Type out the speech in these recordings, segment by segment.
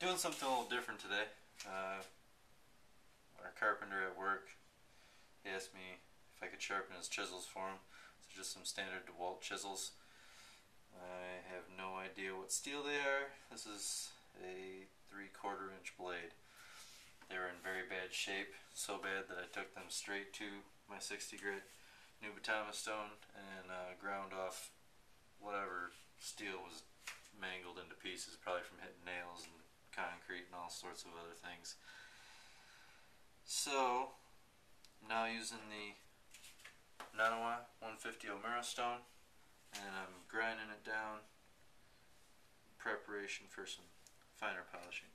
Doing something a little different today. Our carpenter at work, he asked me if I could sharpen his chisels for him. So just some standard DeWalt chisels. I have no idea what steel they are. This is a 3/4 inch blade. They were in very bad shape, so bad that I took them straight to my 60 grit new stone and ground off whatever steel was mangled into pieces, probably from hitting nails and concrete and all sorts of other things. So I'm now using the Nanawa 150 Omura stone, and I'm grinding it down in preparation for some finer polishing.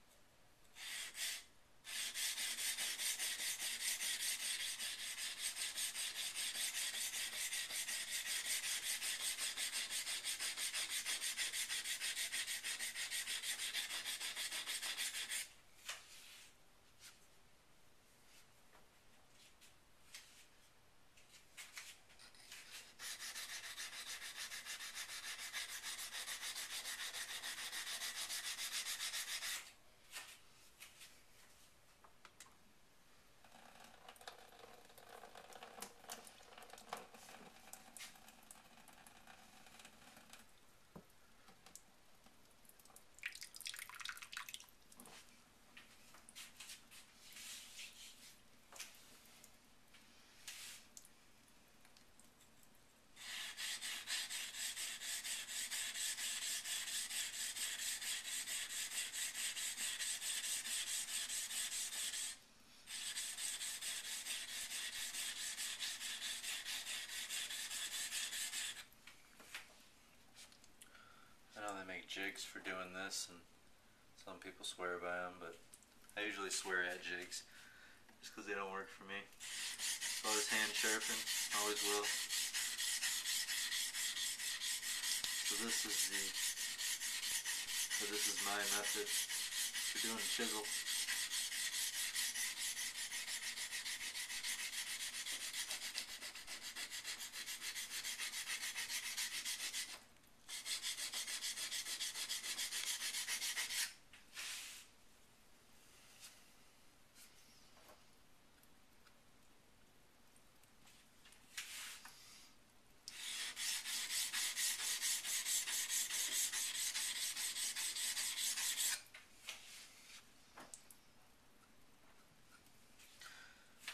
I know they make jigs for doing this, and some people swear by them, but I usually swear at jigs just because they don't work for me. Always hand sharpen, always will. So this is my method for doing a chisel.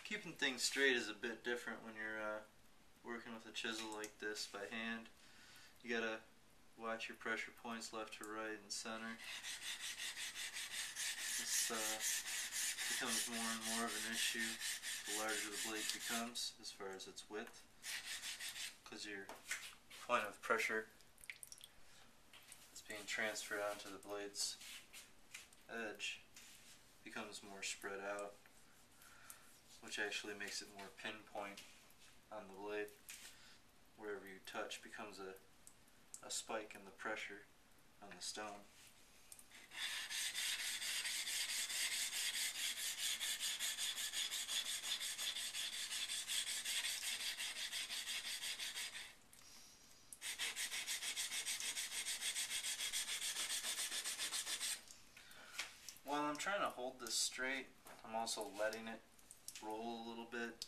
Keeping things straight is a bit different when you're working with a chisel like this by hand. You gotta watch your pressure points left to right and center. This becomes more and more of an issue the larger the blade becomes as far as its width, because your point of pressure is being transferred onto the blade's edge becomes more spread out, which actually makes it more pinpoint on the blade. Wherever you touch becomes a spike in the pressure on the stone. While I'm trying to hold this straight, I'm also letting it roll a little bit,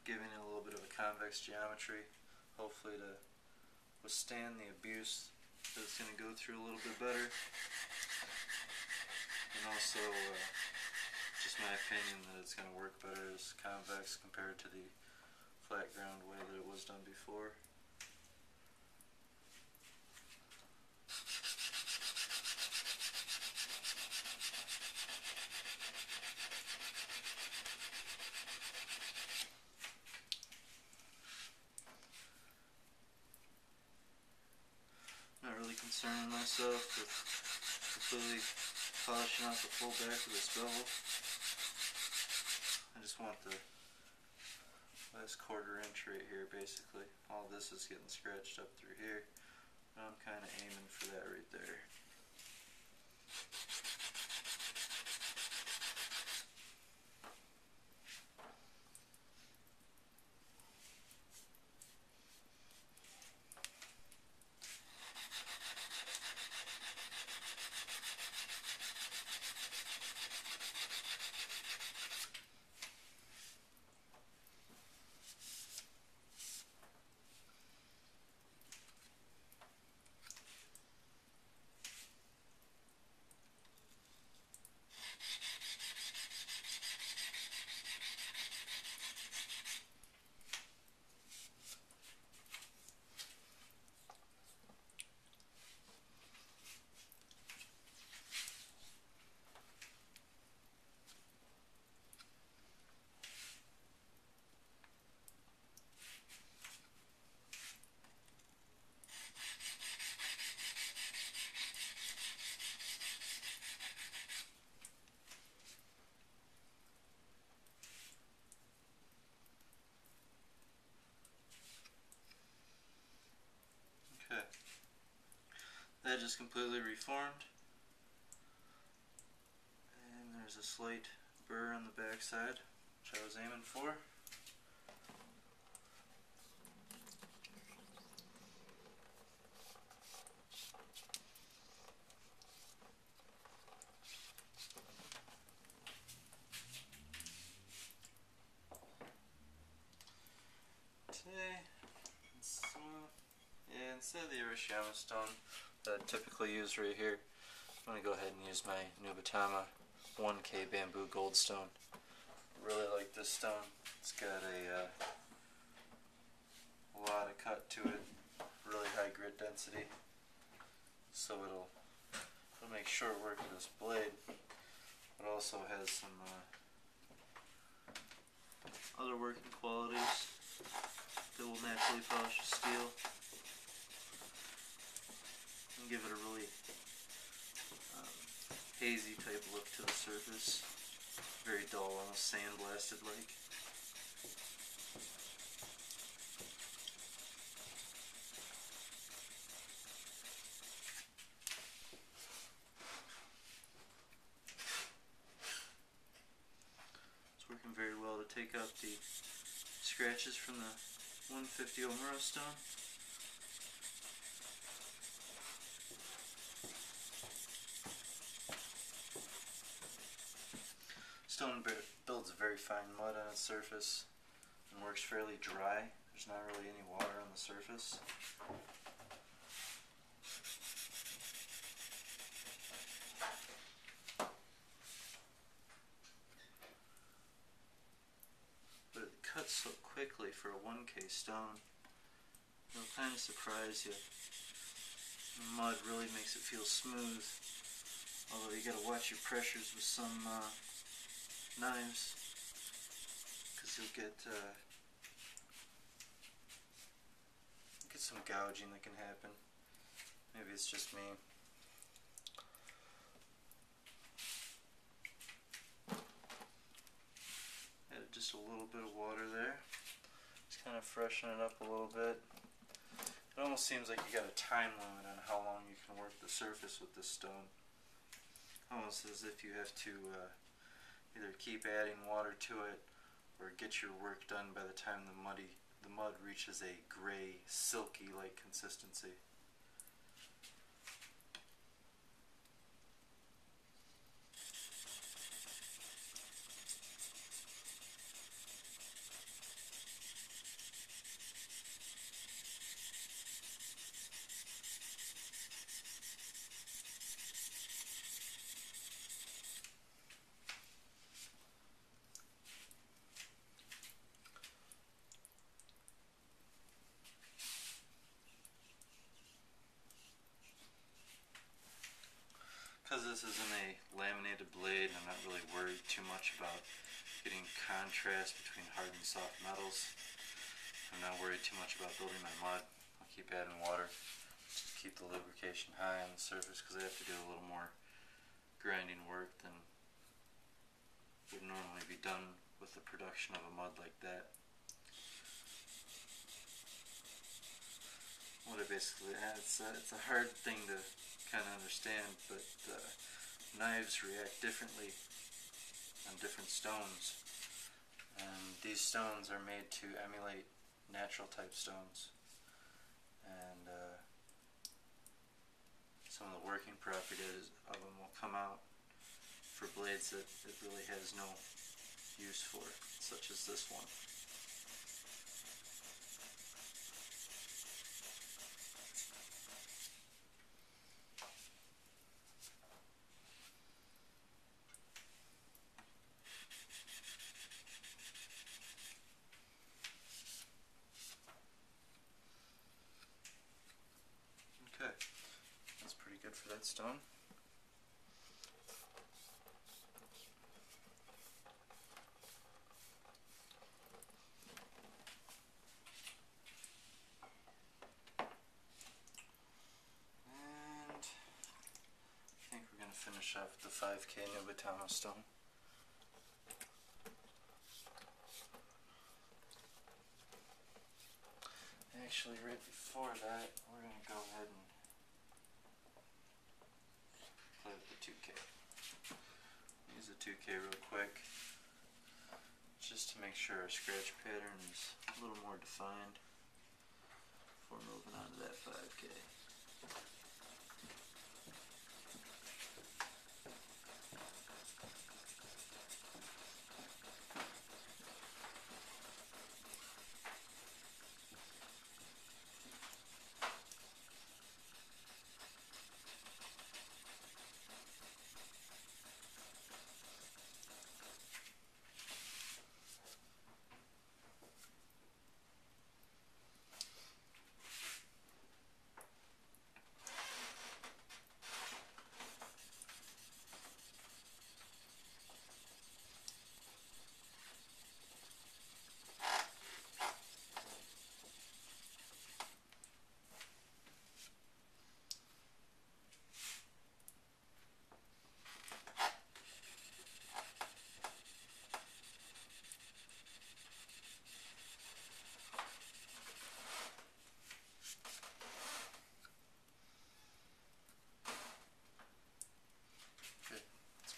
giving it a little bit of a convex geometry, hopefully to withstand the abuse that it's going to go through a little bit better. And also, just my opinion that it's going to work better as convex compared to the flat ground way that it was done before. Not really concerning myself with completely polishing out the full back of this bevel. I just want the last 1/4 inch right here, basically. All this is getting scratched up through here. I'm kind of aiming for that right there. edge is completely reformed, and there's a slight burr on the back side, which I was aiming for. Today, instead of the Urashiyama stone that I typically use right here, I'm going to go ahead and use my Nubatama 1K bamboo goldstone. I really like this stone. It's got a lot of cut to it, really high grit density, so it'll make short work of this blade. It also has some other working qualities that will naturally polish steel and give it a really hazy type look to the surface. Very dull, almost sandblasted like. It's working very well to take out the scratches from the 150 Omura stone. Stone builds a very fine mud on its surface and works fairly dry. There's not really any water on the surface. But it cuts so quickly for a 1K stone, it'll kind of surprise you. The mud really makes it feel smooth, although you gotta watch your pressures with some knives, because you'll get some gouging that can happen. Maybe it's just me. Added just a little bit of water there. Just kind of freshen it up a little bit. It almost seems like you got a time limit on how long you can work the surface with this stone. Almost as if you have to either keep adding water to it or get your work done by the time the mud reaches a gray, silky-like consistency. Because this isn't a laminated blade, I'm not really worried too much about getting contrast between hard and soft metals. I'm not worried too much about building my mud. I'll keep adding water just to keep the lubrication high on the surface, because I have to do a little more grinding work than would normally be done with the production of a mud like that. What I basically add, it's a hard thing to kind of understand, but knives react differently on different stones, and these stones are made to emulate natural type stones, and some of the working properties of them will come out for blades that it really has no use for, such as this one. Okay, that's pretty good for that stone. And I think we're going to finish off with the 5K Nubatama stone. Actually, right before that, we're going to go ahead and 2K. Use the 2K real quick, just to make sure our scratch pattern is a little more defined before moving on to that 5K.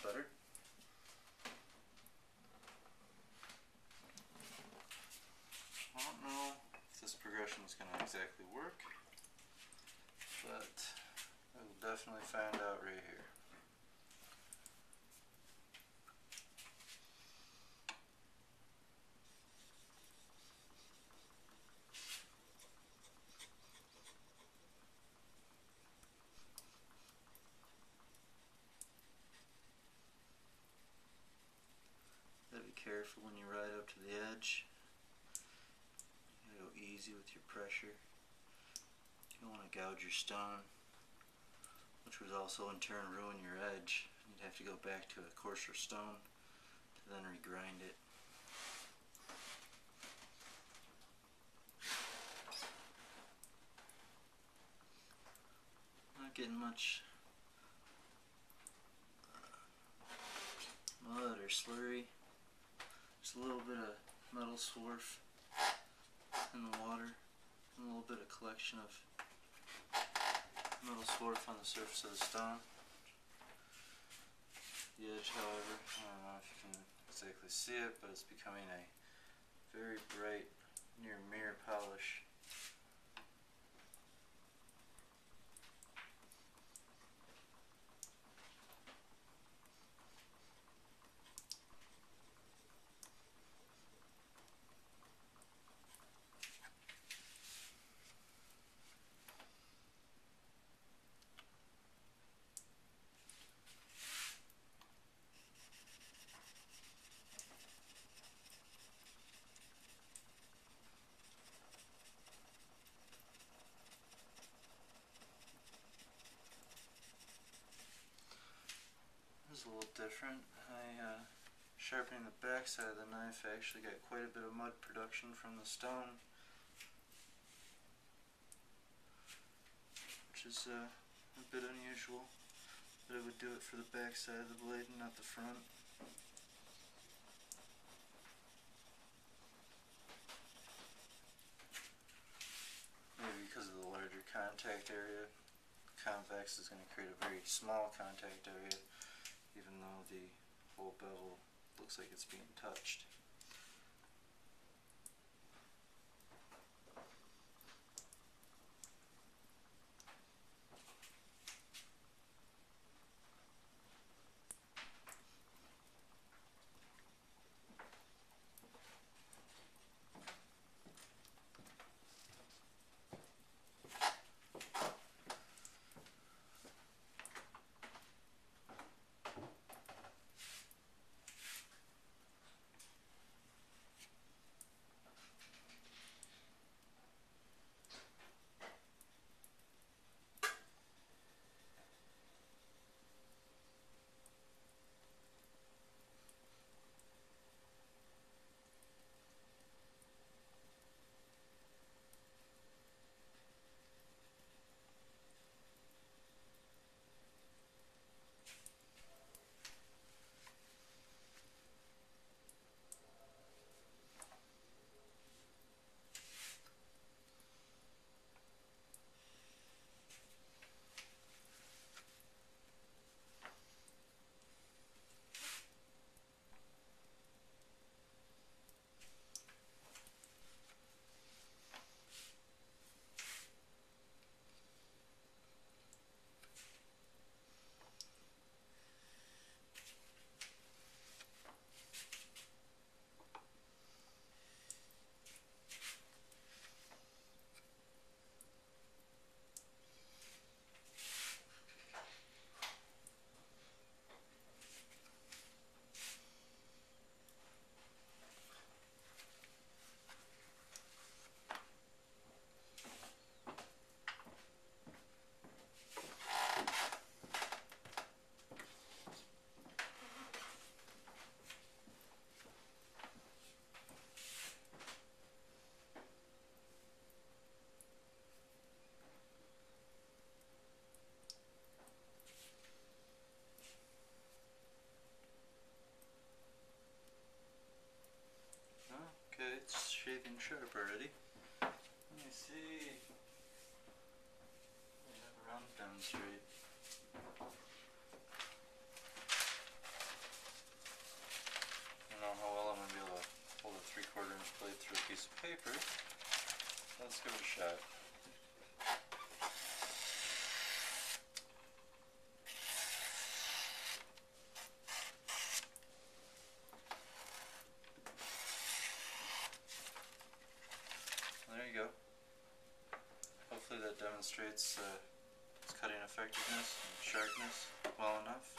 Better. I don't know if this progression is going to exactly work, but I will definitely find out right here. Be careful when you ride up to the edge. You gotta go easy with your pressure. You don't want to gouge your stone, which would also in turn ruin your edge. You'd have to go back to a coarser stone to then regrind it. Not getting much mud or slurry. Just a little bit of metal swarf in the water, and a little bit of collection of metal swarf on the surface of the stone. The edge, however, I don't know if you can exactly see it, but it's becoming a very bright, near mirror polish. A little different. Sharpening the back side of the knife, I actually got quite a bit of mud production from the stone, which is a bit unusual, but I would do it for the back side of the blade and not the front. Maybe because of the larger contact area. Convex is going to create a very small contact area, even though the whole bevel looks like it's being touched. looking sharp already. Let me see. We have a round demonstrate. I don't know how well I'm going to be able to hold a 3/4 inch blade through a piece of paper. Let's give it a shot. There you go. Hopefully that demonstrates its cutting effectiveness and sharpness well enough.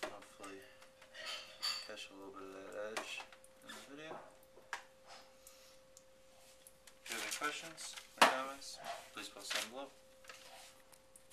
Hopefully catch a little bit of that edge in the video. If you have any questions or comments, please post them below.